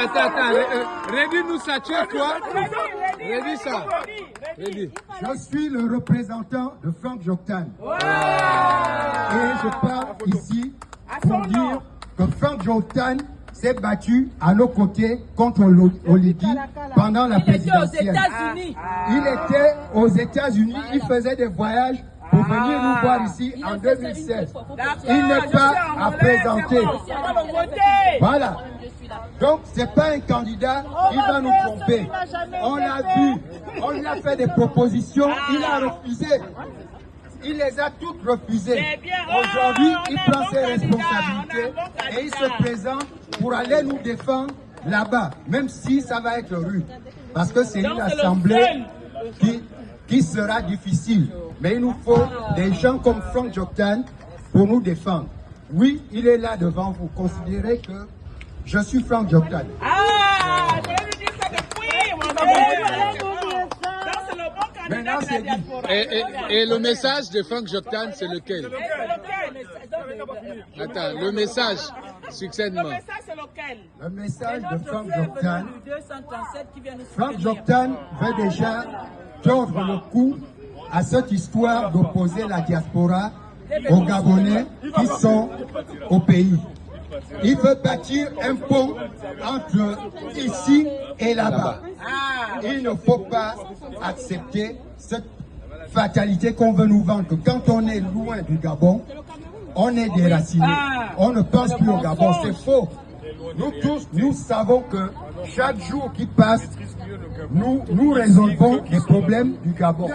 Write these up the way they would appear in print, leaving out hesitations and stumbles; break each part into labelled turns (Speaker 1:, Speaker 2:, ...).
Speaker 1: Redis-nous ça, tu es quoi? Redis ça. Redis.
Speaker 2: Je suis le représentant de Franck Joktan. Et je parle ici pour dire que Franck Joktan s'est battu à nos côtés contre Oligi pendant la présidentielle. Il était aux États-Unis, il faisait des voyages pour venir nous voir ici en 2016. Il n'est pas à présenter. Voilà. Donc, ce n'est pas un candidat qui va nous tromper. On l'a vu, on lui a fait des propositions, il a refusé. Il les a toutes refusées. Aujourd'hui, il prend ses responsabilités et il se présente pour aller nous défendre là-bas, même si ça va être rude. Parce que c'est une assemblée qui sera difficile. Mais il nous faut des gens comme Franck Joktan pour nous défendre. Oui, il est là devant vous. Considérez que je suis Franck Joktan.
Speaker 3: Je vais lui dire ça depuis.
Speaker 2: Maintenant, c'est dit.
Speaker 1: Et le message de Franck Joktan, c'est lequel? Attends, le message, succinctement.
Speaker 3: Le message, c'est lequel?
Speaker 2: Le message de Franck Joktan. Franck Joktan veut déjà tordre le cou à cette histoire d'opposer la diaspora aux Gabonais qui sont au pays. Il veut bâtir un pont entre ici et là-bas. Il ne faut pas accepter cette fatalité qu'on veut nous vendre, que quand on est loin du Gabon, on est déraciné. On ne pense plus au Gabon, c'est faux. Nous tous, nous savons que chaque jour qui passe, nous résolvons les problèmes du Gabon.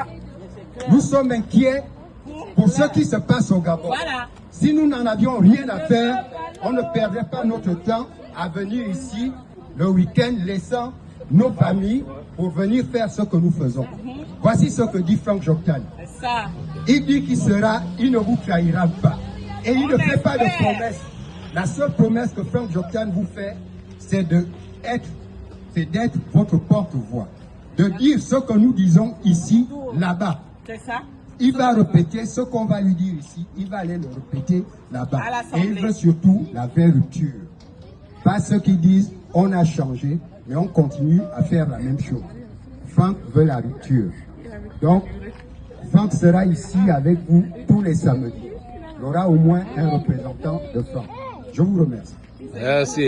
Speaker 2: Nous sommes inquiets pour ce qui se passe au Gabon. Si nous n'en avions rien à faire, on ne perdrait pas notre temps à venir ici le week-end, laissant nos familles pour venir faire ce que nous faisons. Voici ce que dit Franck Joktan. Il dit il ne vous trahira pas. Et il ne fait pas de promesses. La seule promesse que Franck Joktan vous fait, c'est d'être votre porte-voix. De dire ce que nous disons ici, là-bas.
Speaker 3: C'est ça.
Speaker 2: Il va répéter ce qu'on va lui dire ici, il va aller le répéter là-bas. Et il veut surtout la vraie rupture. Pas ceux qui disent on a changé, mais on continue à faire la même chose. Franck veut la rupture. Donc, Franck sera ici avec vous tous les samedis. Il y aura au moins un représentant de Franck. Je vous remercie.
Speaker 1: Merci.